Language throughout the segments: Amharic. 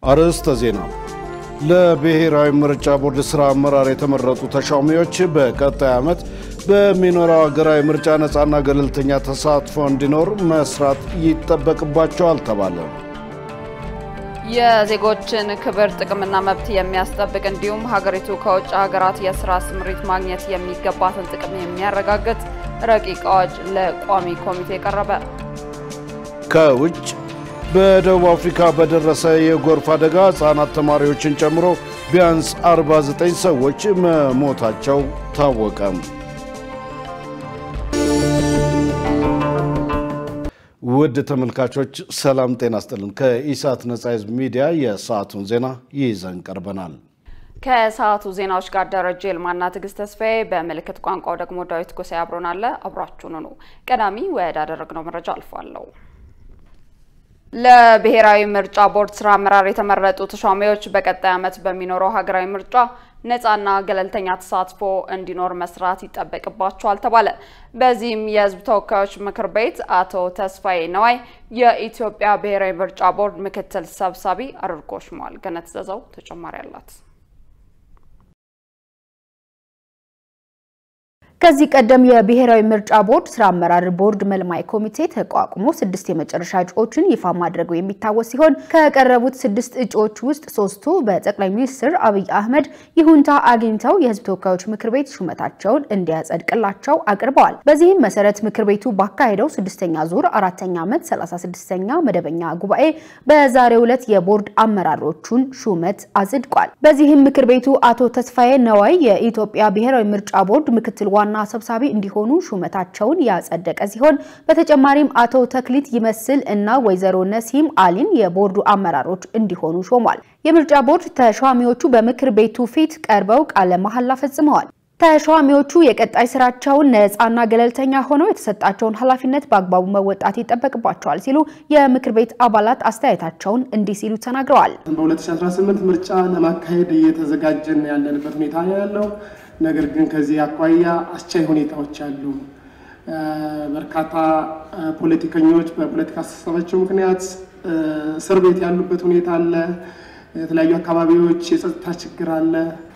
አርዕስተ ዜና ለብሔራዊ ምርጫ ቦርድ ስራ አመራር የተመረጡ ተሿሚዎች በቀጣይ ዓመት በሚኖረው ሀገራዊ ምርጫ ነፃና ገለልተኛ ተሳትፎ እንዲኖር መስራት ይጠበቅባቸዋል ተባለ። የዜጎችን ክብር ጥቅምና መብት የሚያስጠብቅ እንዲሁም ሀገሪቱ ከውጭ ሀገራት የሥራ ስምሪት ማግኘት የሚገባትን ጥቅም የሚያረጋግጥ ረቂቅ አዋጅ ለቋሚ ኮሚቴ ቀረበ። ከውጭ በደቡብ አፍሪካ በደረሰ የጎርፍ አደጋ ህጻናት ተማሪዎችን ጨምሮ ቢያንስ 49 ሰዎች መሞታቸው ታወቀ። ውድ ተመልካቾች ሰላም ጤና ይስጥልን። ከኢሳት ነጻ ህዝብ ሚዲያ የሰዓቱን ዜና ይዘን ቀርበናል። ከሰዓቱ ዜናዎች ጋር ደረጀ ልማና ትግስት ተስፋዬ፣ በመልእክት ቋንቋው ደግሞ ዳዊት ጎሳይ አብሮናል። አብራችሁን ነው። ቀዳሚ ወዳደረግነው መረጃ አልፋለሁ። ለብሔራዊ ምርጫ ቦርድ ስራ አመራር የተመረጡ ተሿሚዎች በቀጣይ ዓመት በሚኖረው ሀገራዊ ምርጫ ነፃና ገለልተኛ ተሳትፎ እንዲኖር መስራት ይጠበቅባቸዋል ተባለ። በዚህም የህዝብ ተወካዮች ምክር ቤት አቶ ተስፋዬ ነዋይ የኢትዮጵያ ብሔራዊ ምርጫ ቦርድ ምክትል ሰብሳቢ አድርጎ ሾመዋል። ገነት ዘዘው ተጨማሪ አላት። ከዚህ ቀደም የብሔራዊ ምርጫ ቦርድ ስራ አመራር ቦርድ መልማይ ኮሚቴ ተቋቁሞ 6 የመጨረሻ እጩዎችን ይፋ ማድረጉ የሚታወስ ሲሆን ከቀረቡት 6 እጩዎች ውስጥ 3ቱ በጠቅላይ ሚኒስትር አብይ አህመድ ይሁንታ አግኝተው የህዝብ ተወካዮች ምክር ቤት ሹመታቸውን እንዲያጸድቅላቸው አቅርበዋል። በዚህም መሰረት ምክር ቤቱ ባካሄደው 6ኛ ዙር 4ኛ ዓመት 36ኛ መደበኛ ጉባኤ በዛሬው ዕለት የቦርድ አመራሮቹን ሹመት አጽድቋል። በዚህም ምክር ቤቱ አቶ ተስፋዬ ነዋይ የኢትዮጵያ ብሔራዊ ምርጫ ቦርድ ምክትል ዋና ሰብሳቢ እንዲሆኑ ሹመታቸውን ያጸደቀ ሲሆን በተጨማሪም አቶ ተክሊት ይመስል እና ወይዘሮ ነሲም አሊን የቦርዱ አመራሮች እንዲሆኑ ሾሟል። የምርጫ ቦርድ ተሿሚዎቹ በምክር ቤቱ ፊት ቀርበው ቃለ መሐላ ፈጽመዋል። ተሿሚዎቹ የቀጣይ ስራቸውን ነፃና ገለልተኛ ሆነው የተሰጣቸውን ኃላፊነት በአግባቡ መወጣት ይጠበቅባቸዋል ሲሉ የምክር ቤት አባላት አስተያየታቸውን እንዲህ ሲሉ ተናግረዋል። በ2018 ምርጫ ለማካሄድ እየተዘጋጀን ያለንበት ሁኔታ ያለው ነገር ግን ከዚህ አኳያ አስቻይ ሁኔታዎች አሉ። በርካታ ፖለቲከኞች በፖለቲካ አስተሳሰባቸው ምክንያት እስር ቤት ያሉበት ሁኔታ አለ። የተለያዩ አካባቢዎች የጸጥታ ችግር አለ።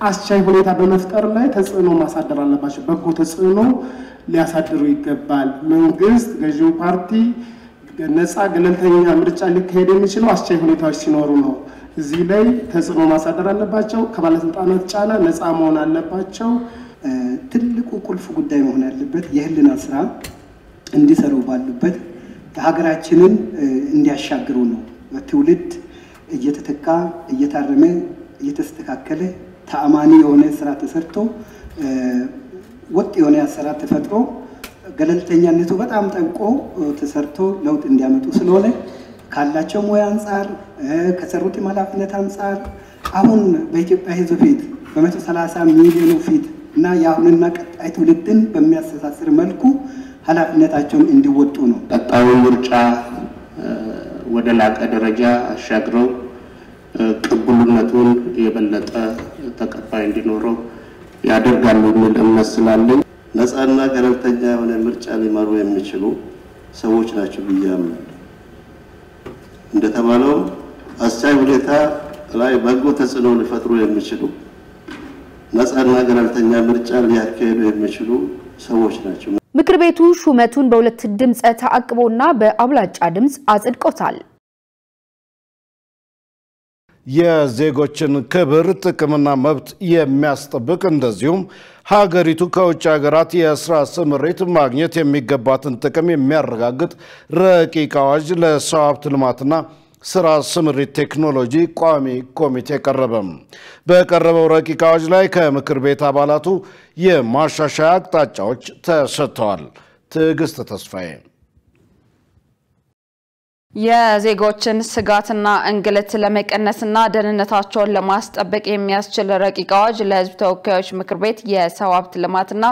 አስቻይ ሁኔታ በመፍጠር ላይ ተጽዕኖ ማሳደር አለባቸው። በጎ ተጽዕኖ ሊያሳድሩ ይገባል። መንግስት ገዢው ፓርቲ ነፃ ገለልተኛ ምርጫ ሊካሄድ የሚችለው አስቻይ ሁኔታዎች ሲኖሩ ነው። እዚህ ላይ ተጽዕኖ ማሳደር አለባቸው። ከባለስልጣናት ጫና ነፃ መሆን አለባቸው። ትልቁ ቁልፍ ጉዳይ መሆን ያለበት የህልና ስራ እንዲሰሩ ባሉበት ሀገራችንን እንዲያሻግሩ ነው። ትውልድ እየተተካ እየታረመ እየተስተካከለ ተአማኒ የሆነ ስራ ተሰርቶ ወጥ የሆነ አሰራር ተፈጥሮ ገለልተኛነቱ በጣም ጠብቆ ተሰርቶ ለውጥ እንዲያመጡ ስለሆነ ካላቸው ሙያ አንፃር ከሰሩት ኃላፊነት አንፃር አሁን በኢትዮጵያ ህዝብ ፊት በ130 ሚሊዮን ፊት እና የአሁንና ቀጣይ ትውልድን በሚያስተሳስር መልኩ ኃላፊነታቸውን እንዲወጡ ነው። ቀጣዩ ምርጫ ወደ ላቀ ደረጃ አሻግረው ቅቡልነቱን የበለጠ ተቀባይ እንዲኖረው ያደርጋሉ የሚል እምነት ስላለኝ ነፃና ገለልተኛ የሆነ ምርጫ ሊመሩ የሚችሉ ሰዎች ናቸው ብዬ አምናለሁ። እንደተባለው አስቻይ ሁኔታ ላይ በጎ ተጽዕኖ ሊፈጥሩ የሚችሉ ነፃና ገለልተኛ ምርጫ ሊያካሂዱ የሚችሉ ሰዎች ናቸው። ምክር ቤቱ ሹመቱን በሁለት ድምጽ ተአቅቦና በአብላጫ ድምጽ አጽድቆታል። የዜጎችን ክብር ጥቅምና መብት የሚያስጠብቅ እንደዚሁም ሀገሪቱ ከውጭ ሀገራት የሥራ ስምሪት ማግኘት የሚገባትን ጥቅም የሚያረጋግጥ ረቂቅ አዋጅ ለሰው ሀብት ልማትና ስራ ስምሪት ቴክኖሎጂ ቋሚ ኮሚቴ ቀረበ። በቀረበው ረቂቅ አዋጅ ላይ ከምክር ቤት አባላቱ የማሻሻያ አቅጣጫዎች ተሰጥተዋል። ትግስት ተስፋዬ የዜጎችን ስጋትና እንግልት ለመቀነስና ደህንነታቸውን ለማስጠበቅ የሚያስችል ረቂቅ አዋጅ ለህዝብ ተወካዮች ምክር ቤት የሰው ሀብት ልማትና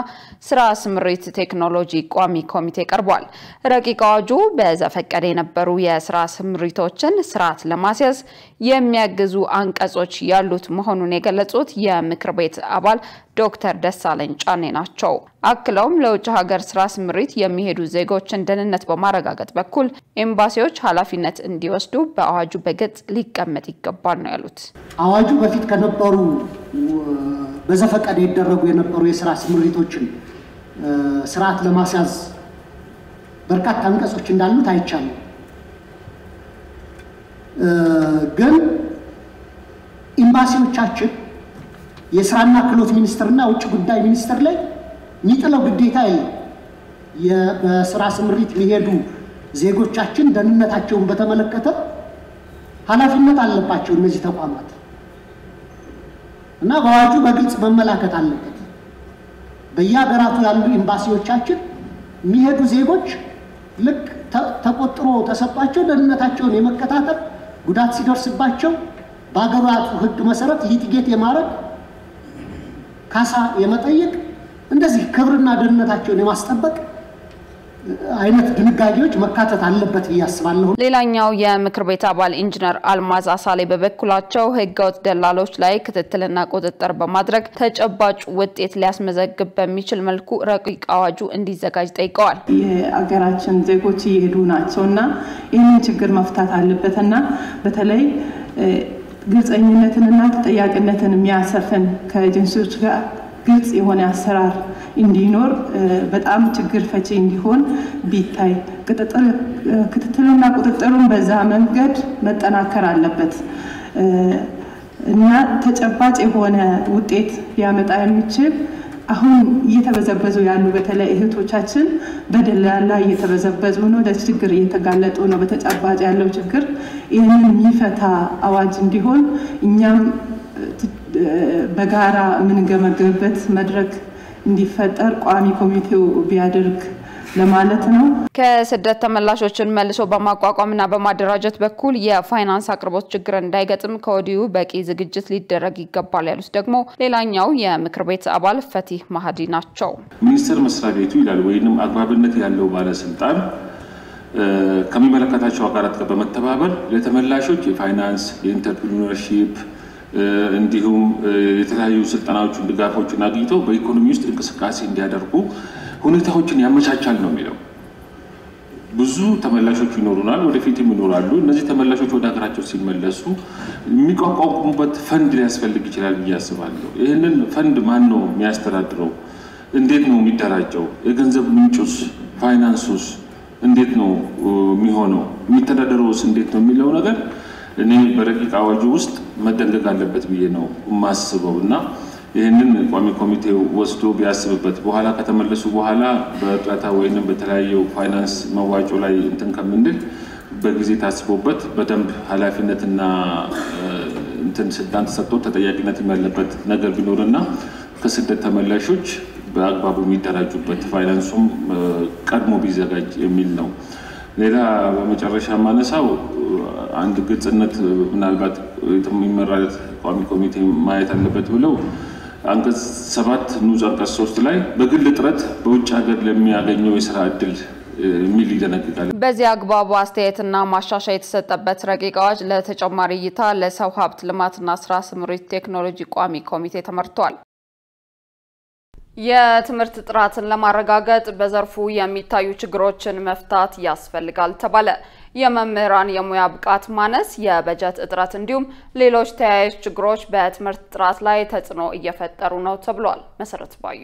ስራ ስምሪት ቴክኖሎጂ ቋሚ ኮሚቴ ቀርቧል። ረቂቅ አዋጁ በዘፈቀደ የነበሩ የስራ ስምሪቶችን ስርዓት ለማስያዝ የሚያግዙ አንቀጾች ያሉት መሆኑን የገለጹት የምክር ቤት አባል ዶክተር ደሳለኝ ጫኔ ናቸው። አክለውም ለውጭ ሀገር ስራ ስምሪት የሚሄዱ ዜጎችን ደህንነት በማረጋገጥ በኩል ኤምባሲዎች ኃላፊነት እንዲወስዱ በአዋጁ በግልጽ ሊቀመጥ ይገባል ነው ያሉት። አዋጁ በፊት ከነበሩ በዘፈቀደ ይደረጉ የነበሩ የስራ ስምሪቶችን ስርዓት ለማስያዝ በርካታ አንቀጾች እንዳሉት አይቻልም። ግን ኤምባሲዎቻችን የስራና ክህሎት ሚኒስትርና ውጭ ጉዳይ ሚኒስትር ላይ የሚጥለው ግዴታ የለም። በስራ ስምሪት ሊሄዱ ዜጎቻችን ደህንነታቸውን በተመለከተ ኃላፊነት አለባቸው እነዚህ ተቋማት እና በአዋጁ በግልጽ መመላከት አለበት። በየሀገራቱ ያሉ ኤምባሲዎቻችን የሚሄዱ ዜጎች ልክ ተቆጥሮ ተሰጣቸው ደህንነታቸውን የመከታተል ጉዳት ሲደርስባቸው በአገራቱ ሕግ መሰረት ሊቲጌት የማድረግ ካሳ የመጠየቅ እንደዚህ ክብርና ደህንነታቸውን የማስጠበቅ አይነት ድንጋጌዎች መካተት አለበት ያስባለሁ። ሌላኛው የምክር ቤት አባል ኢንጂነር አልማዝ አሳሌ በበኩላቸው ህገወጥ ደላሎች ላይ ክትትልና ቁጥጥር በማድረግ ተጨባጭ ውጤት ሊያስመዘግብ በሚችል መልኩ ረቂቅ አዋጁ እንዲዘጋጅ ጠይቀዋል። የአገራችን ዜጎች እየሄዱ ናቸውና ይህንን ችግር መፍታት አለበትና በተለይ ግልጽነትንና ተጠያቂነትን የሚያሰፍን ከኤጀንሲዎች ጋር ግልጽ የሆነ አሰራር እንዲኖር በጣም ችግር ፈቺ እንዲሆን ቢታይ ክትትልና ቁጥጥሩን በዛ መንገድ መጠናከር አለበት እና ተጨባጭ የሆነ ውጤት ሊያመጣ የሚችል አሁን እየተበዘበዙ ያሉ በተለይ እህቶቻችን በደላላ እየተበዘበዙ ነው፣ ለችግር እየተጋለጡ ነው። በተጨባጭ ያለው ችግር ይህንን የሚፈታ አዋጅ እንዲሆን እኛም በጋራ የምንገመገምበት መድረክ እንዲፈጠር ቋሚ ኮሚቴው ቢያደርግ ለማለት ነው። ከስደት ተመላሾችን መልሶ በማቋቋምና በማደራጀት በኩል የፋይናንስ አቅርቦት ችግር እንዳይገጥም ከወዲሁ በቂ ዝግጅት ሊደረግ ይገባል ያሉት ደግሞ ሌላኛው የምክር ቤት አባል ፈቲህ ማህዲ ናቸው። ሚኒስቴር መስሪያ ቤቱ ይላል ወይንም አግባብነት ያለው ባለስልጣን ከሚመለከታቸው አካላት ጋር በመተባበር ለተመላሾች የፋይናንስ የኢንተርፕሪነርሺፕ እንዲሁም የተለያዩ ስልጠናዎችን ድጋፎችን አግኝተው በኢኮኖሚ ውስጥ እንቅስቃሴ እንዲያደርጉ ሁኔታዎችን ያመቻቻል ነው የሚለው። ብዙ ተመላሾች ይኖሩናል፣ ወደፊትም ይኖራሉ። እነዚህ ተመላሾች ወደ ሀገራቸው ሲመለሱ የሚቋቋሙበት ፈንድ ሊያስፈልግ ይችላል ብዬ አስባለሁ። ይህንን ፈንድ ማን ነው የሚያስተዳድረው? እንዴት ነው የሚደራጀው? የገንዘብ ምንጩስ ፋይናንሱስ እንዴት ነው የሚሆነው? የሚተዳደረውስ እንዴት ነው የሚለው ነገር እኔ በረቂቅ አዋጁ ውስጥ መደንገግ አለበት ብዬ ነው የማስበው እና ይህንን ቋሚ ኮሚቴው ወስዶ ቢያስብበት በኋላ ከተመለሱ በኋላ በእርዳታ ወይንም በተለያዩ ፋይናንስ መዋጮ ላይ እንትን ከምንል በጊዜ ታስቦበት በደንብ ኃላፊነትና እንትን ስልጣን ተሰጥቶ ተጠያቂነት ያለበት ነገር ቢኖርና ከስደት ተመላሾች በአግባቡ የሚደራጁበት ፋይናንሱም ቀድሞ ቢዘጋጅ የሚል ነው። ሌላ በመጨረሻ ማነሳው አንድ ግልጽነት ምናልባት የሚመራለት ቋሚ ኮሚቴ ማየት አለበት ብለው አንቀጽ 7 ንዑስ አንቀጽ 3 ላይ በግል ጥረት በውጭ ሀገር ለሚያገኘው የሥራ ዕድል የሚል ይደነግጋል። በዚህ አግባቡ አስተያየትና ማሻሻያ የተሰጠበት ረቂቅ አዋጅ ለተጨማሪ እይታ ለሰው ሀብት ልማትና ስራ ስምሪት ቴክኖሎጂ ቋሚ ኮሚቴ ተመርቷል። የትምህርት ጥራትን ለማረጋገጥ በዘርፉ የሚታዩ ችግሮችን መፍታት ያስፈልጋል ተባለ። የመምህራን የሙያ ብቃት ማነስ፣ የበጀት እጥረት እንዲሁም ሌሎች ተያያዥ ችግሮች በትምህርት ጥራት ላይ ተጽዕኖ እየፈጠሩ ነው ተብሏል። መሰረት ባዩ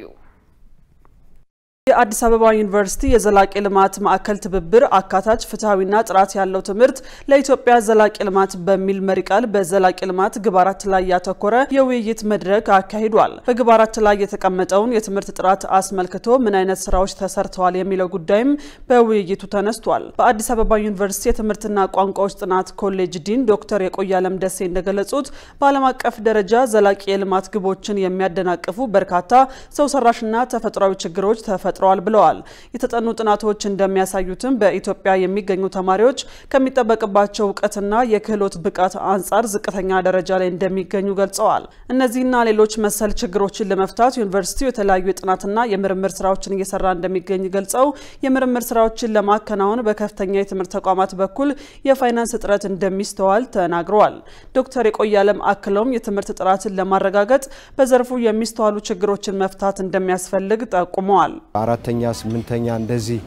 የአዲስ አበባ ዩኒቨርሲቲ የዘላቂ ልማት ማዕከል ትብብር አካታች ፍትሃዊና ጥራት ያለው ትምህርት ለኢትዮጵያ ዘላቂ ልማት በሚል መሪ ቃል በዘላቂ ልማት ግብ 4 ላይ ያተኮረ የውይይት መድረክ አካሂዷል። በግብ 4 ላይ የተቀመጠውን የትምህርት ጥራት አስመልክቶ ምን አይነት ስራዎች ተሰርተዋል የሚለው ጉዳይም በውይይቱ ተነስቷል። በአዲስ አበባ ዩኒቨርሲቲ የትምህርትና ቋንቋዎች ጥናት ኮሌጅ ዲን ዶክተር የቆያለም ደሴ እንደገለጹት በዓለም አቀፍ ደረጃ ዘላቂ የልማት ግቦችን የሚያደናቅፉ በርካታ ሰው ሰራሽና ተፈጥሯዊ ችግሮች ፈጥረዋል ብለዋል። የተጠኑ ጥናቶች እንደሚያሳዩትም በኢትዮጵያ የሚገኙ ተማሪዎች ከሚጠበቅባቸው እውቀትና የክህሎት ብቃት አንጻር ዝቅተኛ ደረጃ ላይ እንደሚገኙ ገልጸዋል። እነዚህና ሌሎች መሰል ችግሮችን ለመፍታት ዩኒቨርሲቲው የተለያዩ የጥናትና የምርምር ስራዎችን እየሰራ እንደሚገኝ ገልጸው የምርምር ስራዎችን ለማከናወን በከፍተኛ የትምህርት ተቋማት በኩል የፋይናንስ እጥረት እንደሚስተዋል ተናግረዋል። ዶክተር የቆያለም አክለውም የትምህርት ጥራትን ለማረጋገጥ በዘርፉ የሚስተዋሉ ችግሮችን መፍታት እንደሚያስፈልግ ጠቁመዋል። አራተኛ ስምንተኛ እንደዚህ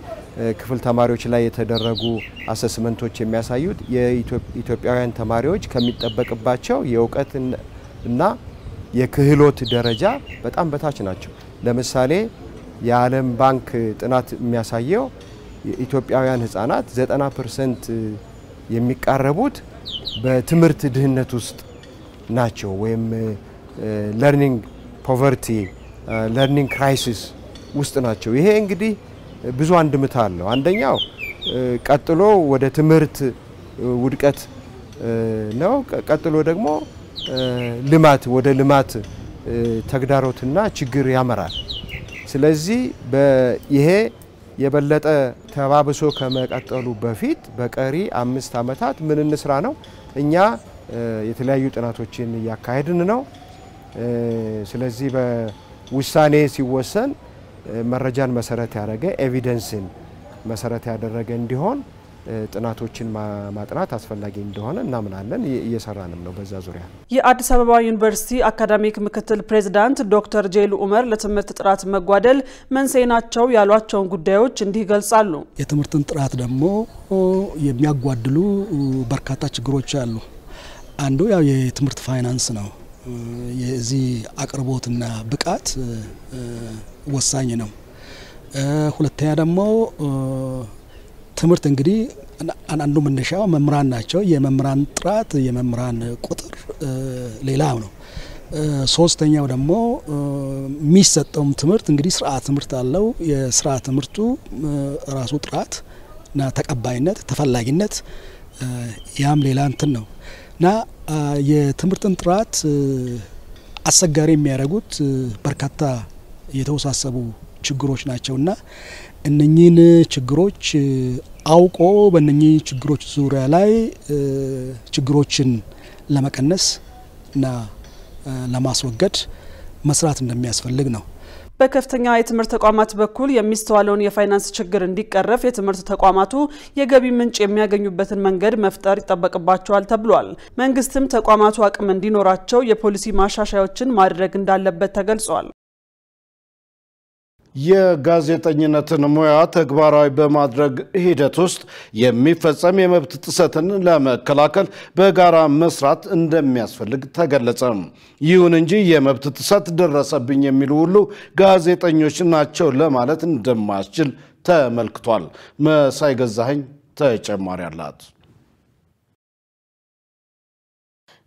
ክፍል ተማሪዎች ላይ የተደረጉ አሰስመንቶች የሚያሳዩት የኢትዮጵያውያን ተማሪዎች ከሚጠበቅባቸው የእውቀት እና የክህሎት ደረጃ በጣም በታች ናቸው። ለምሳሌ የዓለም ባንክ ጥናት የሚያሳየው የኢትዮጵያውያን ህፃናት 90% የሚቃረቡት በትምህርት ድህነት ውስጥ ናቸው ወይም ለርኒንግ ፖቨርቲ ለርኒንግ ክራይሲስ ውስጥ ናቸው። ይሄ እንግዲህ ብዙ አንድምታ አለው። አንደኛው ቀጥሎ ወደ ትምህርት ውድቀት ነው። ቀጥሎ ደግሞ ወደ ልማት ተግዳሮትና ችግር ያመራል። ስለዚህ ይሄ የበለጠ ተባብሶ ከመቀጠሉ በፊት በቀሪ 5 ዓመታት ምን እንስራ ነው? እኛ የተለያዩ ጥናቶችን ያካሄድን ነው። ስለዚህ በውሳኔ ሲወሰን መረጃን መሰረት ያደረገ ኤቪደንስን መሰረት ያደረገ እንዲሆን ጥናቶችን ማጥናት አስፈላጊ እንደሆነ እናምናለን። እየሰራንም ነው በዛ ዙሪያ። የአዲስ አበባ ዩኒቨርሲቲ አካዳሚክ ምክትል ፕሬዝዳንት ዶክተር ጄሉ ኡመር ለትምህርት ጥራት መጓደል መንስኤ ናቸው ያሏቸውን ጉዳዮች እንዲህ ይገልጻሉ። የትምህርትን ጥራት ደግሞ የሚያጓድሉ በርካታ ችግሮች አሉ። አንዱ ያው የትምህርት ፋይናንስ ነው። የዚህ አቅርቦትና ብቃት ወሳኝ ነው። ሁለተኛ ደግሞ ትምህርት እንግዲህ አንዱ መነሻው መምህራን ናቸው። የመምህራን ጥራት የመምህራን ቁጥር ሌላው ነው። ሶስተኛው ደግሞ የሚሰጠውም ትምህርት እንግዲህ ስርዓት ትምህርት አለው። የስርዓት ትምህርቱ ራሱ ጥራት እና ተቀባይነት ተፈላጊነት ያም ሌላ እንትን ነው እና የትምህርትን ጥራት አስቸጋሪ የሚያደርጉት በርካታ የተወሳሰቡ ችግሮች ናቸውና እነኚህን ችግሮች አውቆ በእነኚህ ችግሮች ዙሪያ ላይ ችግሮችን ለመቀነስ እና ለማስወገድ መስራት እንደሚያስፈልግ ነው። በከፍተኛ የትምህርት ተቋማት በኩል የሚስተዋለውን የፋይናንስ ችግር እንዲቀረፍ የትምህርት ተቋማቱ የገቢ ምንጭ የሚያገኙበትን መንገድ መፍጠር ይጠበቅባቸዋል ተብሏል። መንግስትም ተቋማቱ አቅም እንዲኖራቸው የፖሊሲ ማሻሻያዎችን ማድረግ እንዳለበት ተገልጿል። የጋዜጠኝነትን ሙያ ተግባራዊ በማድረግ ሂደት ውስጥ የሚፈጸም የመብት ጥሰትን ለመከላከል በጋራ መስራት እንደሚያስፈልግ ተገለጸ። ይሁን እንጂ የመብት ጥሰት ደረሰብኝ የሚሉ ሁሉ ጋዜጠኞች ናቸው ለማለት እንደማያስችል ተመልክቷል። መሳይ ገዛኸኝ ተጨማሪ አላት።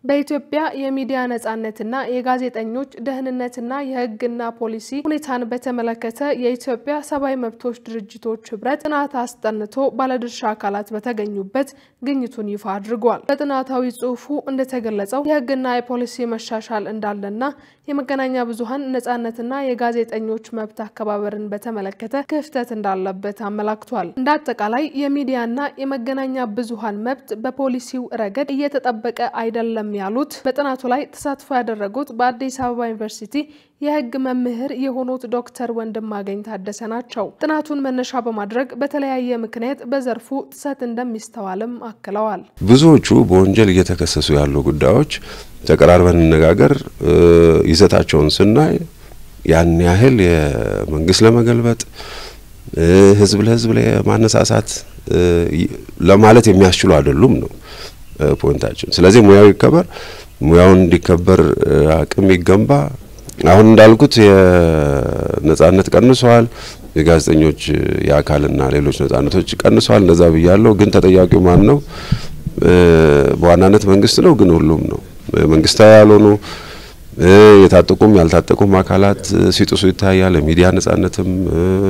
በኢትዮጵያ የሚዲያ ነጻነትና የጋዜጠኞች ደህንነትና የህግና ፖሊሲ ሁኔታን በተመለከተ የኢትዮጵያ ሰብአዊ መብቶች ድርጅቶች ህብረት ጥናት አስጠንቶ ባለድርሻ አካላት በተገኙበት ግኝቱን ይፋ አድርጓል። በጥናታዊ ጽሑፉ እንደተገለጸው የህግና የፖሊሲ መሻሻል እንዳለና የመገናኛ ብዙሃን ነጻነትና የጋዜጠኞች መብት አከባበርን በተመለከተ ክፍተት እንዳለበት አመላክቷል። እንዳጠቃላይ የሚዲያና የመገናኛ ብዙሃን መብት በፖሊሲው ረገድ እየተጠበቀ አይደለም ያሉት በጥናቱ ላይ ተሳትፎ ያደረጉት በአዲስ አበባ ዩኒቨርሲቲ የህግ መምህር የሆኑት ዶክተር ወንድማገኝ ታደሰ ናቸው። ጥናቱን መነሻ በማድረግ በተለያየ ምክንያት በዘርፉ ጥሰት እንደሚስተዋልም አክለዋል። ብዙዎቹ በወንጀል እየተከሰሱ ያሉ ጉዳዮች ተቀራርበን እንነጋገር ይዘታቸውን ስናይ ያን ያህል የመንግስት ለመገልበጥ ህዝብ ለህዝብ ለማነሳሳት ለማለት የሚያስችሉ አይደሉም ነው ፖይንታችን። ስለዚህ ሙያው ይከበር፣ ሙያውን እንዲከበር አቅም ይገንባ። አሁን እንዳልኩት የነጻነት ቀንሷል፣ የጋዜጠኞች የአካልና ሌሎች ነጻነቶች ቀንሷል። እንደዛ ብያለሁ። ግን ተጠያቂው ማን ነው? በዋናነት መንግስት ነው፣ ግን ሁሉም ነው። መንግስታዊ ያልሆኑ የታጠቁም ያልታጠቁም አካላት ሲጥሱ ይታያል። የሚዲያ ነጻነትም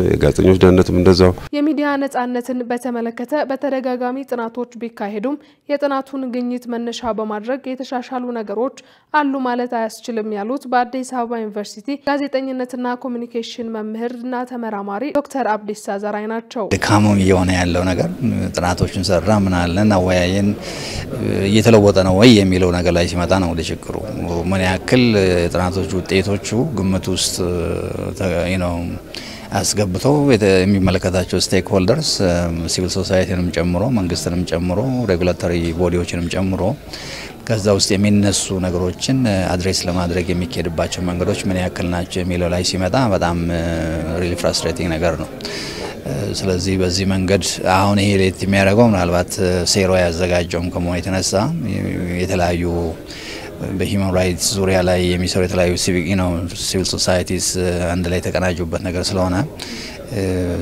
የጋዜጠኞች ደህንነትም እንደዛው። የሚዲያ ነጻነትን በተመለከተ በተደጋጋሚ ጥናቶች ቢካሄዱም የጥናቱን ግኝት መነሻ በማድረግ የተሻሻሉ ነገሮች አሉ ማለት አያስችልም ያሉት በአዲስ አበባ ዩኒቨርሲቲ ጋዜጠኝነትና ኮሙኒኬሽን መምህርና ተመራማሪ ዶክተር አብዲሳ ዘራይ ናቸው። ደካሞም የሆነ ያለው ነገር ጥናቶችን ሰራ ምን አለን አወያየን እየተለወጠ ነው ወይ የሚለው ነገር ላይ ሲመጣ ነው ወደ ችግሩ ምን ያክል ጥናቶቹ ውጤቶቹ ግምት ውስጥ አስገብተው የሚመለከታቸው ስቴክ ሆልደርስ ሲቪል ሶሳይቲንም ጨምሮ መንግስትንም ጨምሮ ሬጉላቶሪ ቦዲዎችንም ጨምሮ ከዛ ውስጥ የሚነሱ ነገሮችን አድሬስ ለማድረግ የሚኬድባቸው መንገዶች ምን ያክል ናቸው የሚለው ላይ ሲመጣ በጣም ሪሊ ፍራስትሬቲንግ ነገር ነው። ስለዚህ በዚህ መንገድ አሁን ይሄ ሌት የሚያደርገው ምናልባት ሴሮ ያዘጋጀውም ከመሆኑ የተነሳ የተለያዩ በሂውማን ራይትስ ዙሪያ ላይ የሚሰሩ የተለያዩ ሲቪል ሶሳይቲስ አንድ ላይ ተቀናጁበት ነገር ስለሆነ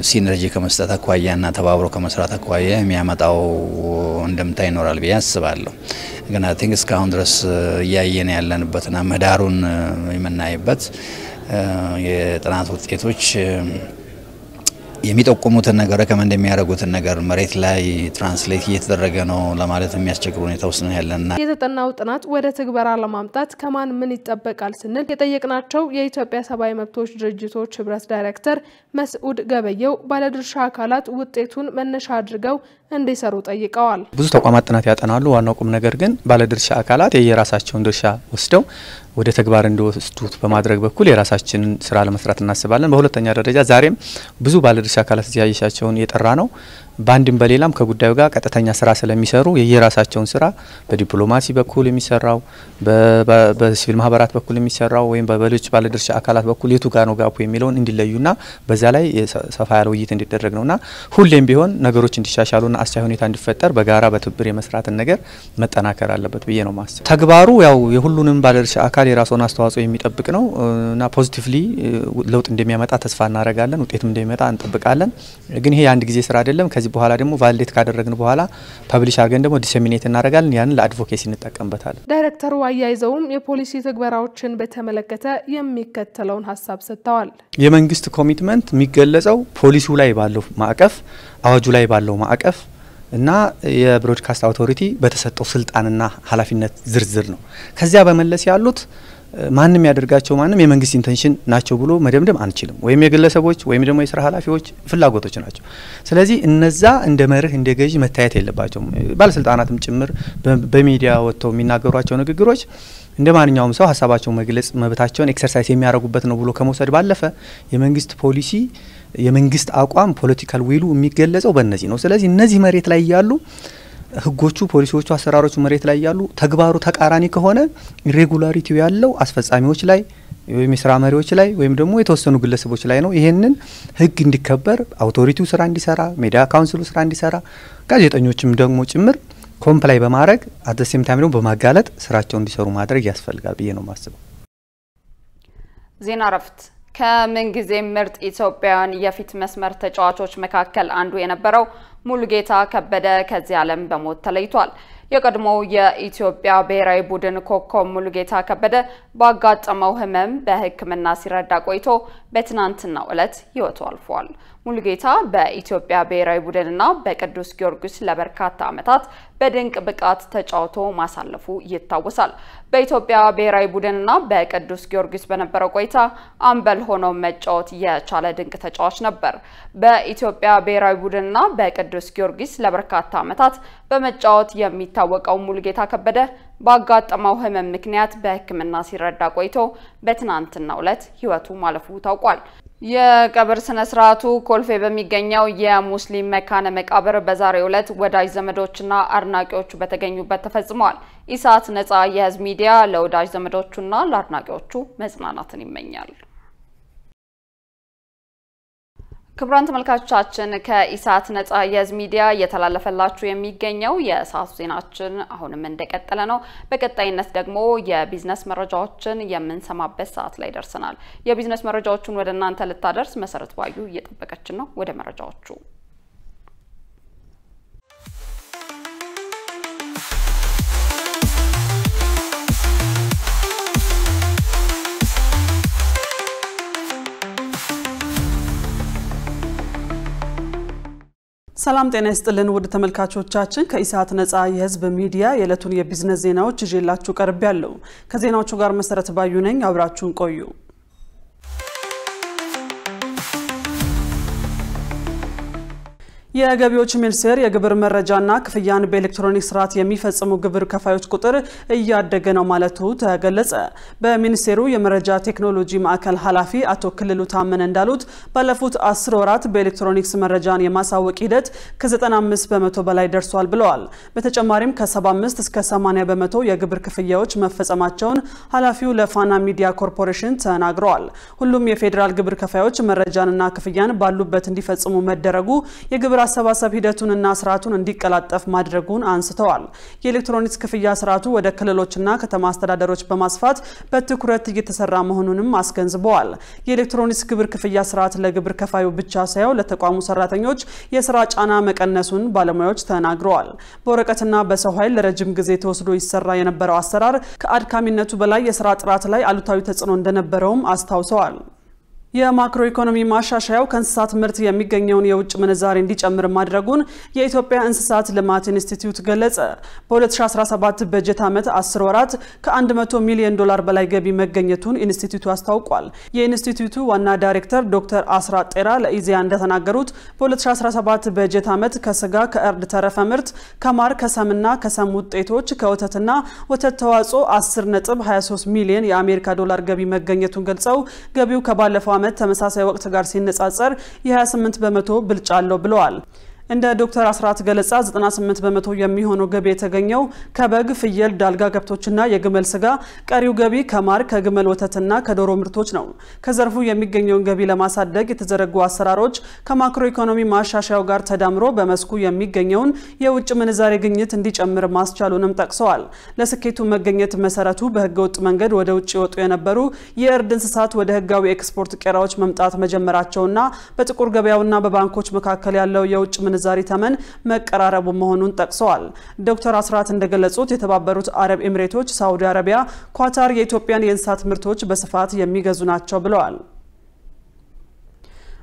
ሲነርጂ ከመስጠት አኳያና ተባብሮ ከመስራት አኳያ የሚያመጣው እንደምታ ይኖራል ብዬ አስባለሁ። ግን አይ ቲንክ እስካሁን ድረስ ያየን ያለንበትና መዳሩን የምናይበት የጥናት ውጤቶች የሚጠቁሙትን ነገር ረከመንድ የሚያደርጉትን ነገር መሬት ላይ ትራንስሌት እየተደረገ ነው ለማለት የሚያስቸግሩ ሁኔታ ውስጥ ነው ያለና የተጠናው ጥናት ወደ ትግበራ ለማምጣት ከማን ምን ይጠበቃል ስንል የጠየቅናቸው የኢትዮጵያ ሰብአዊ መብቶች ድርጅቶች ህብረት ዳይሬክተር መስዑድ ገበየው ባለድርሻ አካላት ውጤቱን መነሻ አድርገው እንዲሰሩ ጠይቀዋል። ብዙ ተቋማት ጥናት ያጠናሉ። ዋናው ቁም ነገር ግን ባለድርሻ አካላት የየራሳቸውን ድርሻ ወስደው ወደ ተግባር እንዲወስዱት በማድረግ በኩል የራሳችንን ስራ ለመስራት እናስባለን። በሁለተኛ ደረጃ ዛሬም ብዙ ባለድርሻ አካላት ያያሻቸውን የጠራ ነው ባንድም በሌላም ከጉዳዩ ጋር ቀጥተኛ ስራ ስለሚሰሩ የየራሳቸውን ስራ በዲፕሎማሲ በኩል የሚሰራው በሲቪል ማህበራት በኩል የሚሰራው ወይም በሌሎች ባለድርሻ አካላት በኩል የቱ ጋር ነው ጋፑ የሚለውን እንዲለዩና በዛ ላይ ሰፋ ያለ ውይይት እንዲደረግ ነውና ሁሌም ቢሆን ነገሮች እንዲሻሻሉና አስቻይ ሁኔታ እንዲፈጠር በጋራ በትብብር የመስራትን ነገር መጠናከር አለበት ብዬ ነው ማስብ። ተግባሩ ያው የሁሉንም ባለድርሻ አካል የራሱን አስተዋጽኦ የሚጠብቅ ነውና ፖዚቲቭሊ ለውጥ እንደሚያመጣ ተስፋ እናደርጋለን። ውጤትም እንደሚመጣ እንጠብቃለን። ግን ይሄ አንድ ጊዜ ስራ አይደለም። ከዚህ በኋላ ደግሞ ቫሊዴት ካደረግን በኋላ ፐብሊሽ አድርገን ደግሞ ዲሰሚኔት እናደርጋለን። ያን ለአድቮኬሲ እንጠቀምበታለን። ዳይሬክተሩ አያይዘውም የፖሊሲ ተግባራዎችን በተመለከተ የሚከተለውን ሐሳብ ሰጥተዋል። የመንግስት ኮሚትመንት የሚገለጸው ፖሊሲው ላይ ባለው ማዕቀፍ አዋጁ ላይ ባለው ማዕቀፍ እና የብሮድካስት አውቶሪቲ በተሰጠው ስልጣንና ኃላፊነት ዝርዝር ነው። ከዚያ በመለስ ያሉት ማንንም ያደርጋቸው ማንንም የመንግስት ኢንቴንሽን ናቸው ብሎ መደምደም አንችልም። ወይም የግለሰቦች ወይም ደግሞ የስራ ኃላፊዎች ፍላጎቶች ናቸው። ስለዚህ እነዛ እንደ መርህ እንደ ገዢ መታየት የለባቸውም። ባለስልጣናትም ጭምር በሚዲያ ወጥተው የሚናገሯቸው ንግግሮች እንደ ማንኛውም ሰው ሀሳባቸው መግለጽ መብታቸውን ኤክሰርሳይዝ የሚያደርጉበት ነው ብሎ ከመውሰድ ባለፈ የመንግስት ፖሊሲ የመንግስት አቋም ፖለቲካል ዊሉ የሚገለጸው በእነዚህ ነው። ስለዚህ እነዚህ መሬት ላይ ያሉ ህጎቹ ፖሊሲዎቹ አሰራሮቹ መሬት ላይ ያሉ ተግባሩ ተቃራኒ ከሆነ ኢሬጉላሪቲው ያለው አስፈጻሚዎች ላይ ወይም የስራ መሪዎች ላይ ወይም ደግሞ የተወሰኑ ግለሰቦች ላይ ነው። ይሄንን ህግ እንዲከበር አውቶሪቲው ስራ እንዲሰራ ሚዲያ ካውንስሉ ስራ እንዲሰራ ጋዜጠኞችም ደግሞ ጭምር ኮምፕላይ በማድረግ አደሴም ታይም ደግሞ በማጋለጥ ስራቸው እንዲሰሩ ማድረግ ያስፈልጋል ብዬ ነው ማስበው። ዜና ረፍት ከመንግዜ ምርጥ ኢትዮጵያውያን የፊት መስመር ተጫዋቾች መካከል አንዱ የነበረው ሙሉጌታ ከበደ ከዚህ ዓለም በሞት ተለይቷል። የቀድሞው የኢትዮጵያ ብሔራዊ ቡድን ኮከብ ሙሉጌታ ከበደ ባጋጠመው ህመም በሕክምና ሲረዳ ቆይቶ በትናንትናው ዕለት ህይወቱ አልፏል። ሙሉጌታ በኢትዮጵያ ብሔራዊ ቡድንና በቅዱስ ጊዮርጊስ ለበርካታ ዓመታት በድንቅ ብቃት ተጫውቶ ማሳለፉ ይታወሳል። በኢትዮጵያ ብሔራዊ ቡድንና በቅዱስ ጊዮርጊስ በነበረው ቆይታ አምበል ሆኖ መጫወት የቻለ ድንቅ ተጫዋች ነበር። በኢትዮጵያ ብሔራዊ ቡድንና በቅዱስ ጊዮርጊስ ለበርካታ ዓመታት በመጫወት የሚታወቀው ሙሉጌታ ከበደ ባጋጠመው ህመም ምክንያት በሕክምና ሲረዳ ቆይቶ በትናንትናው ዕለት ህይወቱ ማለፉ ታውቋል። የቀብር ስነ ስርዓቱ ኮልፌ በሚገኘው የሙስሊም መካነ መቃብር በዛሬው ዕለት ወዳጅ ዘመዶችና አድናቂዎቹ በተገኙበት ተፈጽሟል። ኢሳት ነጻ የህዝብ ሚዲያ ለወዳጅ ዘመዶቹና ለአድናቂዎቹ መጽናናትን ይመኛል። ክቡራን ተመልካቾቻችን ከኢሳት ነጻ የህዝብ ሚዲያ እየተላለፈላችሁ የሚገኘው የሰዓቱ ዜናችን አሁንም እንደቀጠለ ነው። በቀጣይነት ደግሞ የቢዝነስ መረጃዎችን የምንሰማበት ሰዓት ላይ ደርሰናል። የቢዝነስ መረጃዎችን ወደ እናንተ ልታደርስ መሰረት ባዩ እየጠበቀችን ነው። ወደ መረጃዎቹ ሰላም ጤና ይስጥልን ውድ ተመልካቾቻችን ከኢሳት ነጻ የህዝብ ሚዲያ የዕለቱን የቢዝነስ ዜናዎች ይዤላችሁ ቀርቤያለሁ። ከዜናዎቹ ጋር መሰረት ባዩ ነኝ። አብራችሁን ቆዩ። የገቢዎች ሚኒስቴር የግብር መረጃና ክፍያን በኤሌክትሮኒክ ስርዓት የሚፈጽሙ ግብር ከፋዮች ቁጥር እያደገ ነው ማለቱ ተገለጸ። በሚኒስቴሩ የመረጃ ቴክኖሎጂ ማዕከል ኃላፊ አቶ ክልሉ ታመነ እንዳሉት ባለፉት 10 ወራት በኤሌክትሮኒክስ መረጃን የማሳወቅ ሂደት ከ95 በመቶ በላይ ደርሷል ብለዋል። በተጨማሪም ከ75 እስከ 80 በመቶ የግብር ክፍያዎች መፈጸማቸውን ኃላፊው ለፋና ሚዲያ ኮርፖሬሽን ተናግረዋል። ሁሉም የፌዴራል ግብር ከፋዮች መረጃንና ክፍያን ባሉበት እንዲፈጽሙ መደረጉ የግብር አሰባሰብ ሂደቱንና ስርዓቱን እንዲቀላጠፍ ማድረጉን አንስተዋል። የኤሌክትሮኒክስ ክፍያ ስርዓቱ ወደ ክልሎችና ከተማ አስተዳደሮች በማስፋት በትኩረት እየተሰራ መሆኑንም አስገንዝበዋል። የኤሌክትሮኒክስ ግብር ክፍያ ስርዓት ለግብር ከፋዩ ብቻ ሳይሆን ለተቋሙ ሰራተኞች የስራ ጫና መቀነሱን ባለሙያዎች ተናግረዋል። በወረቀትና በሰው ኃይል ለረጅም ጊዜ ተወስዶ ይሰራ የነበረው አሰራር ከአድካሚነቱ በላይ የስራ ጥራት ላይ አሉታዊ ተጽዕኖ እንደነበረውም አስታውሰዋል። የማክሮ ኢኮኖሚ ማሻሻያው ከእንስሳት ምርት የሚገኘውን የውጭ ምንዛሪ እንዲጨምር ማድረጉን የኢትዮጵያ እንስሳት ልማት ኢንስቲትዩት ገለጸ። በ2017 በጀት ዓመት 10 ወራት ከ100 ሚሊዮን ዶላር በላይ ገቢ መገኘቱን ኢንስቲትዩቱ አስታውቋል። የኢንስቲትዩቱ ዋና ዳይሬክተር ዶክተር አስራት ጤራ ለኢዜአ እንደተናገሩት በ2017 በጀት ዓመት ከስጋ፣ ከእርድ ተረፈ ምርት፣ ከማር፣ ከሰምና ከሰም ውጤቶች፣ ከወተትና ወተት ተዋጽኦ 10.23 ሚሊዮን የአሜሪካ ዶላር ገቢ መገኘቱን ገልጸው ገቢው ከባለፈው ዓመት ተመሳሳይ ወቅት ጋር ሲነጻጸር የ28 በመቶ ብልጫ አለው ብለዋል። እንደ ዶክተር አስራት ገለጻ 98 በመቶ የሚሆነው ገቢ የተገኘው ከበግ፣ ፍየል፣ ዳልጋ ከብቶችና የግመል ስጋ፣ ቀሪው ገቢ ከማር፣ ከግመል ወተትና ከዶሮ ምርቶች ነው። ከዘርፉ የሚገኘውን ገቢ ለማሳደግ የተዘረጉ አሰራሮች ከማክሮ ኢኮኖሚ ማሻሻያው ጋር ተዳምሮ በመስኩ የሚገኘውን የውጭ ምንዛሬ ግኝት እንዲጨምር ማስቻሉንም ጠቅሰዋል። ለስኬቱ መገኘት መሰረቱ በህገወጥ መንገድ ወደ ውጭ ወጡ የነበሩ የእርድ እንስሳት ወደ ህጋዊ ኤክስፖርት ቄራዎች መምጣት መጀመራቸውና በጥቁር ገበያውና በባንኮች መካከል ያለው የውጭ ዛሪ ተመን መቀራረቡ መሆኑን ጠቅሰዋል። ዶክተር አስራት እንደገለጹት የተባበሩት አረብ ኤሚሬቶች፣ ሳውዲ አረቢያ፣ ኳታር የኢትዮጵያን የእንስሳት ምርቶች በስፋት የሚገዙ ናቸው ብለዋል።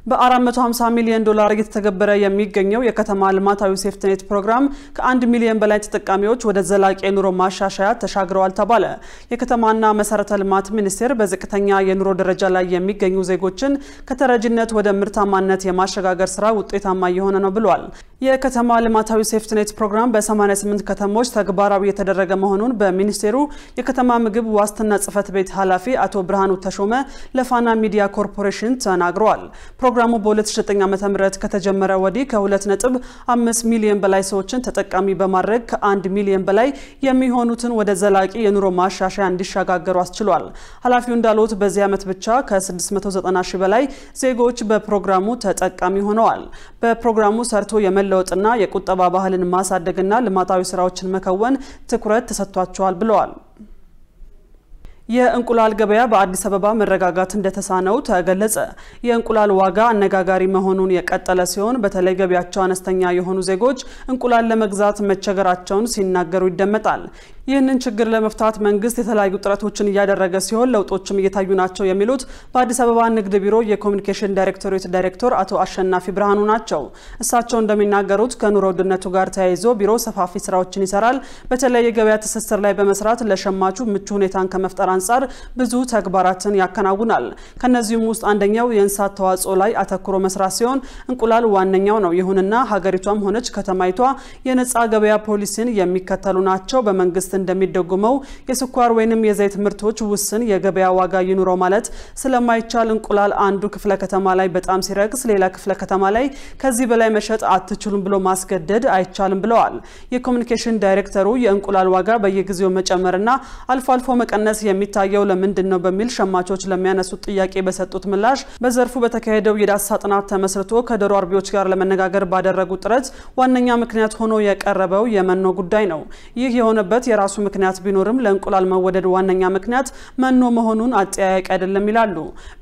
በ450 ሚሊዮን ዶላር እየተተገበረ የሚገኘው የከተማ ልማታዊ ሴፍትኔት ፕሮግራም ከ1 ሚሊዮን በላይ ተጠቃሚዎች ወደ ዘላቂ የኑሮ ማሻሻያ ተሻግረዋል ተባለ። የከተማና መሰረተ ልማት ሚኒስቴር በዝቅተኛ የኑሮ ደረጃ ላይ የሚገኙ ዜጎችን ከተረጅነት ወደ ምርታማነት የማሸጋገር ስራ ውጤታማ እየሆነ ነው ብሏል። የከተማ ልማታዊ ሴፍትኔት ፕሮግራም በ88 ከተሞች ተግባራዊ የተደረገ መሆኑን በሚኒስቴሩ የከተማ ምግብ ዋስትና ጽህፈት ቤት ኃላፊ አቶ ብርሃኑ ተሾመ ለፋና ሚዲያ ኮርፖሬሽን ተናግረዋል። ፕሮግራሙ በ2009 ዓ.ም ከተጀመረ ወዲህ ከ2.5 ሚሊዮን በላይ ሰዎችን ተጠቃሚ በማድረግ ከ1 ሚሊዮን በላይ የሚሆኑትን ወደ ዘላቂ የኑሮ ማሻሻያ እንዲሻጋገሩ አስችሏል። ኃላፊው እንዳሉት በዚህ ዓመት ብቻ ከ690 ሺህ በላይ ዜጎች በፕሮግራሙ ተጠቃሚ ሆነዋል። በፕሮግራሙ ሰርቶ የመለወጥና የቁጠባ ባህልን ማሳደግና ልማታዊ ስራዎችን መከወን ትኩረት ተሰጥቷቸዋል ብለዋል። የእንቁላል ገበያ በአዲስ አበባ መረጋጋት እንደተሳነው ተገለጸ። የእንቁላል ዋጋ አነጋጋሪ መሆኑን የቀጠለ ሲሆን በተለይ ገቢያቸው አነስተኛ የሆኑ ዜጎች እንቁላል ለመግዛት መቸገራቸውን ሲናገሩ ይደመጣል። ይህንን ችግር ለመፍታት መንግስት የተለያዩ ጥረቶችን እያደረገ ሲሆን ለውጦችም እየታዩ ናቸው የሚሉት በአዲስ አበባ ንግድ ቢሮ የኮሚኒኬሽን ዳይሬክቶሬት ዳይሬክተር አቶ አሸናፊ ብርሃኑ ናቸው። እሳቸው እንደሚናገሩት ከኑሮ ውድነቱ ጋር ተያይዞ ቢሮ ሰፋፊ ስራዎችን ይሰራል። በተለይ የገበያ ትስስር ላይ በመስራት ለሸማቹ ምቹ ሁኔታን ከመፍጠር አንጻር ብዙ ተግባራትን ያከናውናል። ከነዚህም ውስጥ አንደኛው የእንስሳት ተዋጽኦ ላይ አተኩሮ መስራት ሲሆን እንቁላል ዋነኛው ነው። ይሁንና ሀገሪቷም ሆነች ከተማይቷ የነጻ ገበያ ፖሊሲን የሚከተሉ ናቸው። በመንግስት እንደሚደጉመው የስኳር ወይንም የዘይት ምርቶች ውስን የገበያ ዋጋ ይኑረው ማለት ስለማይቻል እንቁላል አንዱ ክፍለ ከተማ ላይ በጣም ሲረክስ ሌላ ክፍለ ከተማ ላይ ከዚህ በላይ መሸጥ አትችሉም ብሎ ማስገደድ አይቻልም ብለዋል። የኮሚኒኬሽን ዳይሬክተሩ የእንቁላል ዋጋ በየጊዜው መጨመርና አልፎ አልፎ መቀነስ የሚታየው ለምንድን ነው በሚል ሸማቾች ለሚያነሱት ጥያቄ በሰጡት ምላሽ በዘርፉ በተካሄደው የዳሰሳ ጥናት ተመስርቶ ከዶሮ አርቢዎች ጋር ለመነጋገር ባደረጉት ጥረት ዋነኛ ምክንያት ሆኖ የቀረበው የመኖ ጉዳይ ነው። ይህ የሆነበት የራሱ ምክንያት ቢኖርም ለእንቁላል መወደድ ዋነኛ ምክንያት መኖ መሆኑን አጠያያቂ አይደለም ይላሉ።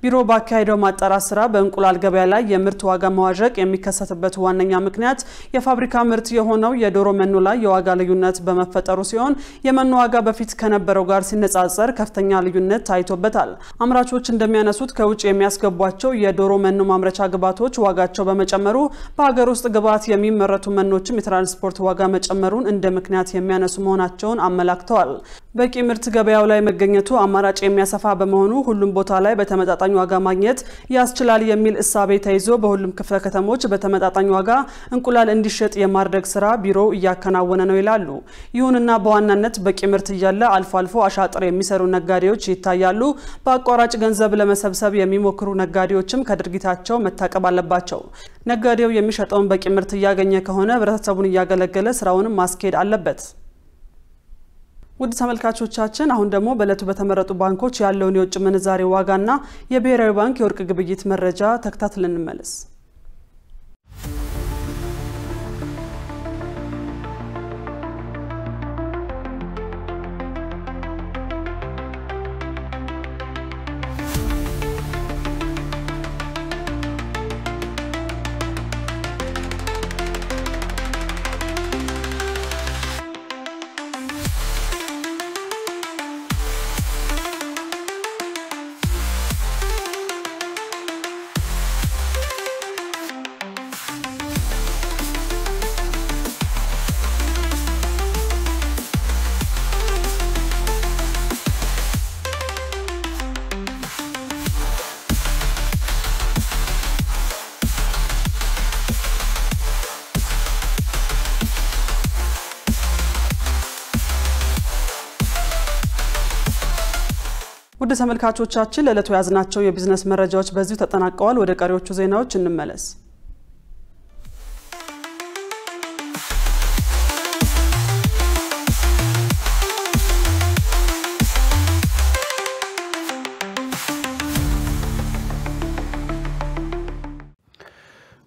ቢሮ ባካሄደው ማጣራት ስራ በእንቁላል ገበያ ላይ የምርት ዋጋ መዋዠቅ የሚከሰትበት ዋነኛ ምክንያት የፋብሪካ ምርት የሆነው የዶሮ መኖ ላይ የዋጋ ልዩነት በመፈጠሩ ሲሆን የመኖ ዋጋ በፊት ከነበረው ጋር ሲነጻጸር ከፍተኛ ከፍተኛ ልዩነት ታይቶበታል። አምራቾች እንደሚያነሱት ከውጭ የሚያስገቧቸው የዶሮ መኖ ማምረቻ ግብዓቶች ዋጋቸው በመጨመሩ በሀገር ውስጥ ግብዓት የሚመረቱ መኖችም የትራንስፖርት ዋጋ መጨመሩን እንደ ምክንያት የሚያነሱ መሆናቸውን አመላክተዋል። በቂ ምርት ገበያው ላይ መገኘቱ አማራጭ የሚያሰፋ በመሆኑ ሁሉም ቦታ ላይ በተመጣጣኝ ዋጋ ማግኘት ያስችላል የሚል እሳቤ ተይዞ በሁሉም ክፍለ ከተሞች በተመጣጣኝ ዋጋ እንቁላል እንዲሸጥ የማድረግ ስራ ቢሮው እያከናወነ ነው ይላሉ። ይሁንና በዋናነት በቂ ምርት እያለ አልፎ አልፎ አሻጥር የሚሰሩ ነጋዴዎች ይታያሉ። በአቋራጭ ገንዘብ ለመሰብሰብ የሚሞክሩ ነጋዴዎችም ከድርጊታቸው መታቀብ አለባቸው። ነጋዴው የሚሸጠውን በቂ ምርት እያገኘ ከሆነ ህብረተሰቡን እያገለገለ ስራውን ማስኬድ አለበት። ውድ ተመልካቾቻችን አሁን ደግሞ በእለቱ በተመረጡ ባንኮች ያለውን የውጭ ምንዛሬ ዋጋና የብሔራዊ ባንክ የወርቅ ግብይት መረጃ ተከታትለን እንመለስ። ውድ ተመልካቾቻችን ለእለቱ ያዝናቸው የቢዝነስ መረጃዎች በዚሁ ተጠናቀዋል። ወደ ቀሪዎቹ ዜናዎች እንመለስ።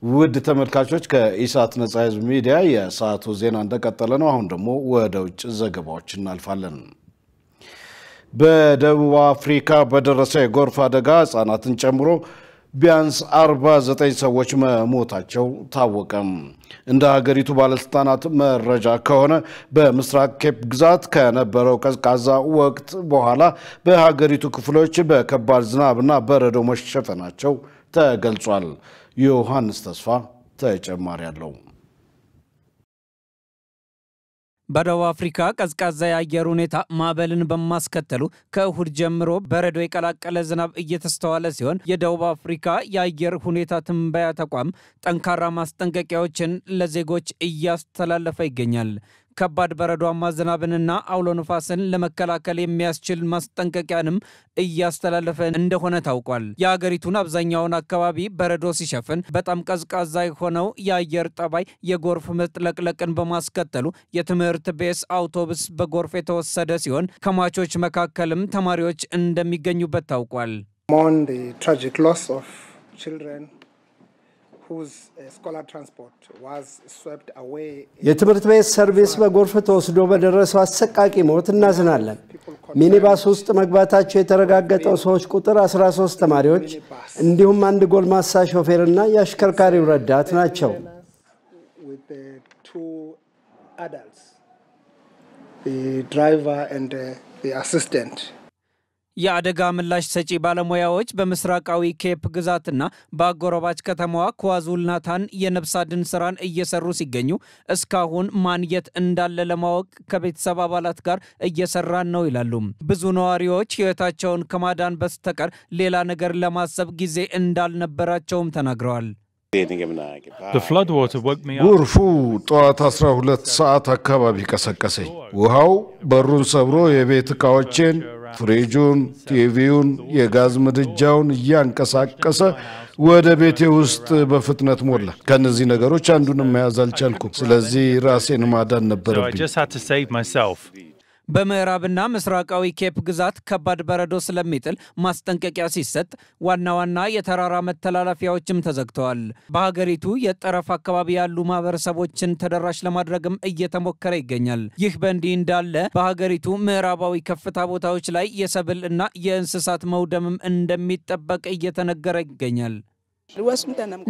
ውድ ተመልካቾች ከኢሳት ነጻ ህዝብ ሚዲያ የሰዓቱ ዜና እንደቀጠለ ነው። አሁን ደግሞ ወደ ውጭ ዘገባዎች እናልፋለን። በደቡብ አፍሪካ በደረሰ የጎርፍ አደጋ ህጻናትን ጨምሮ ቢያንስ 49 ሰዎች መሞታቸው ታወቀ። እንደ ሀገሪቱ ባለስልጣናት መረጃ ከሆነ በምስራቅ ኬፕ ግዛት ከነበረው ቀዝቃዛ ወቅት በኋላ በሀገሪቱ ክፍሎች በከባድ ዝናብና በረዶ መሸፈናቸው ተገልጿል። ዮሐንስ ተስፋ ተጨማሪ ያለው በደቡብ አፍሪካ ቀዝቃዛ የአየር ሁኔታ ማዕበልን በማስከተሉ ከእሁድ ጀምሮ በረዶ የቀላቀለ ዝናብ እየተስተዋለ ሲሆን የደቡብ አፍሪካ የአየር ሁኔታ ትንበያ ተቋም ጠንካራ ማስጠንቀቂያዎችን ለዜጎች እያስተላለፈ ይገኛል። ከባድ በረዶማ ዝናብንና አውሎ ንፋስን ለመከላከል የሚያስችል ማስጠንቀቂያንም እያስተላለፈ እንደሆነ ታውቋል። የሀገሪቱን አብዛኛውን አካባቢ በረዶ ሲሸፍን በጣም ቀዝቃዛ የሆነው የአየር ጠባይ የጎርፍ መጥለቅለቅን በማስከተሉ የትምህርት ቤት አውቶቡስ በጎርፍ የተወሰደ ሲሆን ከሟቾች መካከልም ተማሪዎች እንደሚገኙበት ታውቋል። የትምህርት ቤት ሰርቪስ በጎርፍ ተወስዶ በደረሰው አሰቃቂ ሞት እናዝናለን። ሚኒባስ ውስጥ መግባታቸው የተረጋገጠው ሰዎች ቁጥር 13 ተማሪዎች እንዲሁም አንድ ጎልማሳ ሾፌርና የአሽከርካሪው ረዳት ናቸው። የአደጋ ምላሽ ሰጪ ባለሙያዎች በምስራቃዊ ኬፕ ግዛትና በአጎራባች ከተማዋ ኳዙሉ ናታል የነፍስ አድን ስራን እየሰሩ ሲገኙ እስካሁን ማን የት እንዳለ ለማወቅ ከቤተሰብ አባላት ጋር እየሰራን ነው ይላሉ። ብዙ ነዋሪዎች ህይወታቸውን ከማዳን በስተቀር ሌላ ነገር ለማሰብ ጊዜ እንዳልነበራቸውም ተናግረዋል። ጎርፉ ጠዋት 12 ሰዓት አካባቢ ቀሰቀሰኝ። ውሃው በሩን ሰብሮ የቤት ዕቃዎችን ፍሪጁን፣ ቲቪውን፣ የጋዝ ምድጃውን እያንቀሳቀሰ ወደ ቤቴ ውስጥ በፍጥነት ሞላ። ከነዚህ ነገሮች አንዱንም መያዝ አልቻልኩም። ስለዚህ ራሴን ማዳን ነበረብኝ። በምዕራብና ምስራቃዊ ኬፕ ግዛት ከባድ በረዶ ስለሚጥል ማስጠንቀቂያ ሲሰጥ ዋና ዋና የተራራ መተላለፊያዎችም ተዘግተዋል። በሀገሪቱ የጠረፍ አካባቢ ያሉ ማህበረሰቦችን ተደራሽ ለማድረግም እየተሞከረ ይገኛል። ይህ በእንዲህ እንዳለ በሀገሪቱ ምዕራባዊ ከፍታ ቦታዎች ላይ የሰብል እና የእንስሳት መውደምም እንደሚጠበቅ እየተነገረ ይገኛል።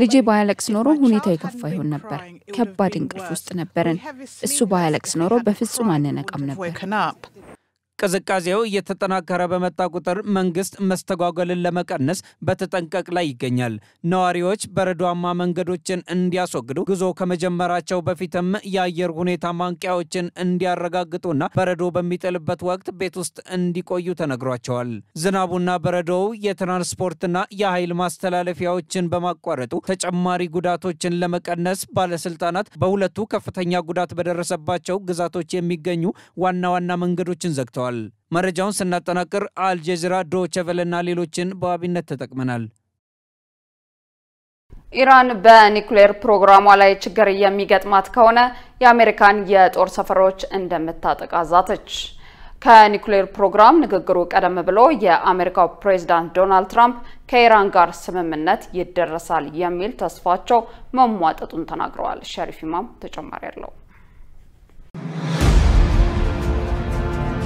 ልጄ ባያለቅስ ኖሮ ሁኔታው የከፋ ይሆን ነበር። ከባድ እንቅልፍ ውስጥ ነበርን። እሱ ባያለቅስ ኖሮ በፍጹም አንነቃም ነበር። ቅዝቃዜው እየተጠናከረ በመጣ ቁጥር መንግስት መስተጓጎልን ለመቀነስ በተጠንቀቅ ላይ ይገኛል። ነዋሪዎች በረዷማ መንገዶችን እንዲያስወግዱ ጉዞ ከመጀመራቸው በፊትም የአየር ሁኔታ ማንቂያዎችን እንዲያረጋግጡና በረዶ በሚጥልበት ወቅት ቤት ውስጥ እንዲቆዩ ተነግሯቸዋል። ዝናቡና በረዶው የትራንስፖርትና የኃይል ማስተላለፊያዎችን በማቋረጡ ተጨማሪ ጉዳቶችን ለመቀነስ ባለስልጣናት በሁለቱ ከፍተኛ ጉዳት በደረሰባቸው ግዛቶች የሚገኙ ዋና ዋና መንገዶችን ዘግተዋል። መረጃውን ስናጠናቅር አልጀዚራ፣ ዶይቼ ቬለና ሌሎችን በዋቢነት ተጠቅመናል። ኢራን በኒኩሌር ፕሮግራሟ ላይ ችግር የሚገጥማት ከሆነ የአሜሪካን የጦር ሰፈሮች እንደምታጠቃ ዛተች። ከኒኩሌር ፕሮግራም ንግግሩ ቀደም ብሎ የአሜሪካው ፕሬዝዳንት ዶናልድ ትራምፕ ከኢራን ጋር ስምምነት ይደረሳል የሚል ተስፋቸው መሟጠጡን ተናግረዋል። ሸሪፍ ኢማም ተጨማሪ ያለው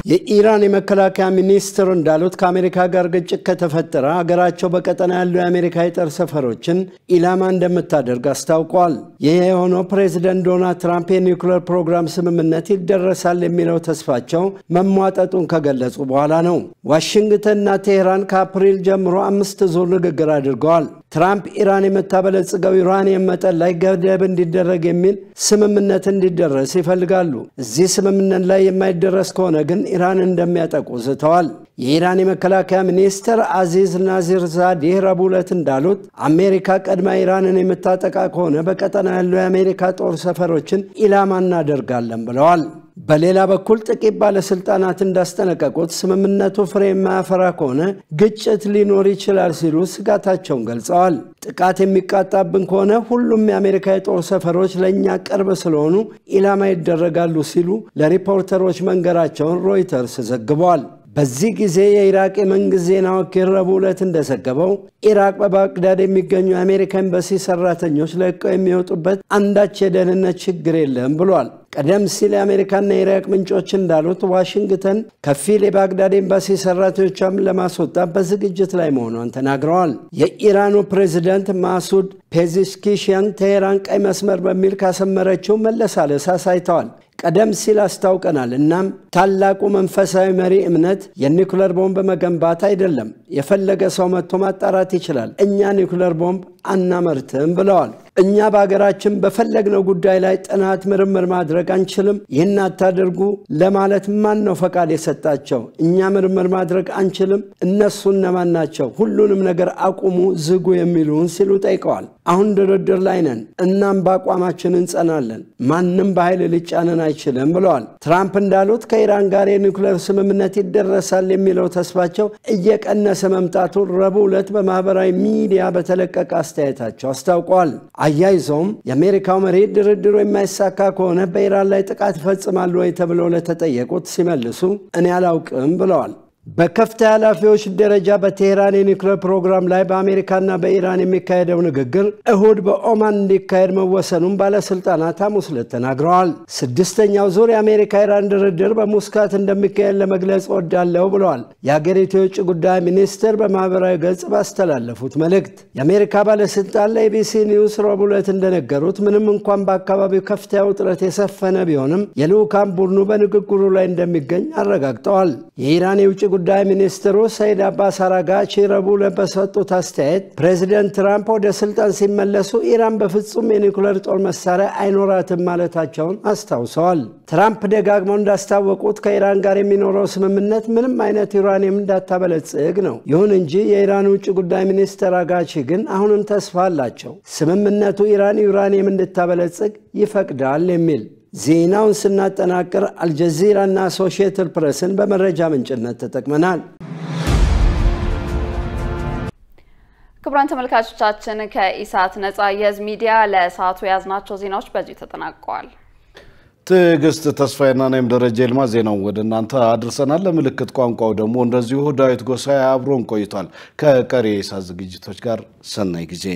የኢራን የመከላከያ ሚኒስትር እንዳሉት ከአሜሪካ ጋር ግጭት ከተፈጠረ ሀገራቸው በቀጠና ያሉ የአሜሪካ የጦር ሰፈሮችን ኢላማ እንደምታደርግ አስታውቋል። ይህ የሆነው ፕሬዝዳንት ዶናልድ ትራምፕ የኒውክሌር ፕሮግራም ስምምነት ይደረሳል የሚለው ተስፋቸው መሟጠጡን ከገለጹ በኋላ ነው። ዋሽንግተንና ቴህራን ከአፕሪል ጀምሮ 5 ዙር ንግግር አድርገዋል። ትራምፕ ኢራን የምታበለጽገው ዩራኒየም መጠን ላይ ገደብ እንዲደረግ የሚል ስምምነት እንዲደረስ ይፈልጋሉ። እዚህ ስምምነት ላይ የማይደረስ ከሆነ ግን ኢራን እንደሚያጠቁ ዝተዋል። የኢራን የመከላከያ ሚኒስትር አዚዝ ናዚር ዛዲህ ረቡዕ ዕለት እንዳሉት አሜሪካ ቀድማ ኢራንን የምታጠቃ ከሆነ በቀጠና ያሉ የአሜሪካ ጦር ሰፈሮችን ኢላማ እናደርጋለን ብለዋል። በሌላ በኩል ጥቂት ባለስልጣናት እንዳስጠነቀቁት ስምምነቱ ፍሬ የማያፈራ ከሆነ ግጭት ሊኖር ይችላል ሲሉ ስጋታቸውን ገልጸዋል። ጥቃት የሚቃጣብን ከሆነ ሁሉም የአሜሪካ የጦር ሰፈሮች ለእኛ ቅርብ ስለሆኑ ኢላማ ይደረጋሉ ሲሉ ለሪፖርተሮች መንገራቸውን ሮይተርስ ዘግቧል። በዚህ ጊዜ የኢራቅ የመንግስት ዜና ወኪል ረቡዕ ዕለት እንደዘገበው ኢራቅ በባግዳድ የሚገኙ የአሜሪካ ኤምባሲ ሰራተኞች ለቀው የሚወጡበት አንዳች የደህንነት ችግር የለም ብሏል። ቀደም ሲል የአሜሪካና የኢራቅ ምንጮች እንዳሉት ዋሽንግተን ከፊል የባግዳድ ኤምባሲ ሰራተኞቿን ለማስወጣት በዝግጅት ላይ መሆኗን ተናግረዋል። የኢራኑ ፕሬዝዳንት ማሱድ ፔዜሽኪያን ቴህራን ቀይ መስመር በሚል ካሰመረችው መለሳለስ አሳይተዋል። ቀደም ሲል አስታውቀናል። እናም ታላቁ መንፈሳዊ መሪ እምነት የኒኩለር ቦምብ መገንባት አይደለም፣ የፈለገ ሰው መጥቶ ማጣራት ይችላል፣ እኛ ኒኩለር ቦምብ አናመርትም ብለዋል። እኛ በአገራችን በፈለግነው ጉዳይ ላይ ጥናት ምርምር ማድረግ አንችልም፣ ይህን አታደርጉ ለማለት ማን ነው ፈቃድ የሰጣቸው? እኛ ምርምር ማድረግ አንችልም፣ እነሱ እነማን ናቸው ሁሉንም ነገር አቁሙ ዝጉ የሚሉን ሲሉ ጠይቀዋል። አሁን ድርድር ላይ ነን፣ እናም በአቋማችን እንጸናለን፣ ማንም በኃይል ሊጫነን አይችልም ብለዋል። ትራምፕ እንዳሉት ከኢራን ጋር የኒውክሌር ስምምነት ይደረሳል የሚለው ተስፋቸው እየቀነሰ መምጣቱን ረቡዕ ዕለት በማህበራዊ ሚዲያ በተለቀቀ አስተያየታቸው አስታውቀዋል። አያይዘውም የአሜሪካው መሪ ድርድሩ የማይሳካ ከሆነ በኢራን ላይ ጥቃት ይፈጽማሉ ወይ ተብለው ለተጠየቁት ሲመልሱ እኔ አላውቅም ብለዋል። በከፍተኛ ኃላፊዎች ደረጃ በቴህራን የኒውክሌር ፕሮግራም ላይ በአሜሪካና በኢራን የሚካሄደው ንግግር እሁድ በኦማን እንዲካሄድ መወሰኑን ባለስልጣናት ሐሙስ ዕለት ተናግረዋል። ስድስተኛው ዙር የአሜሪካ ኢራን ድርድር በሙስካት እንደሚካሄድ ለመግለጽ ወዳለው ብለዋል። የአገሪቱ የውጭ ጉዳይ ሚኒስትር በማህበራዊ ገጽ ባስተላለፉት መልእክት የአሜሪካ ባለስልጣን ለኤቢሲ ኒውስ ረቡዕ ዕለት እንደነገሩት ምንም እንኳን በአካባቢው ከፍተኛ ውጥረት የሰፈነ ቢሆንም የልዑካን ቡድኑ በንግግሩ ላይ እንደሚገኝ አረጋግጠዋል። የኢራን የውጭ ጉዳይ ሚኒስትሩ ሰይድ አባስ አራጋቺ ረቡዕ ዕለት በሰጡት አስተያየት ፕሬዝዳንት ትራምፕ ወደ ስልጣን ሲመለሱ ኢራን በፍጹም የኒውክሌር ጦር መሳሪያ አይኖራትም ማለታቸውን አስታውሰዋል። ትራምፕ ደጋግመው እንዳስታወቁት ከኢራን ጋር የሚኖረው ስምምነት ምንም አይነት ዩራኒየም እንዳታበለጽግ ነው። ይሁን እንጂ የኢራን ውጭ ጉዳይ ሚኒስትር አራጋቺ ግን አሁንም ተስፋ አላቸው፣ ስምምነቱ ኢራን ዩራኒየም እንድታበለጽግ ይፈቅዳል የሚል። ዜናውን ስናጠናቅር አልጀዚራ እና አሶሺየትድ ፕሬስን በመረጃ ምንጭነት ተጠቅመናል። ክቡራን ተመልካቾቻችን ከኢሳት ነጻ የህዝብ ሚዲያ ለሰዓቱ ያዝናቸው ዜናዎች በዚህ ተጠናቀዋል። ትዕግስት ተስፋዬና እኔም ደረጀ ይልማ ዜናውን ወደ እናንተ አድርሰናል። ለምልክት ቋንቋው ደግሞ እንደዚሁ ዳዊት ጎሳዬ አብሮን ቆይቷል። ከቀሪ የኢሳት ዝግጅቶች ጋር ሰናይ ጊዜ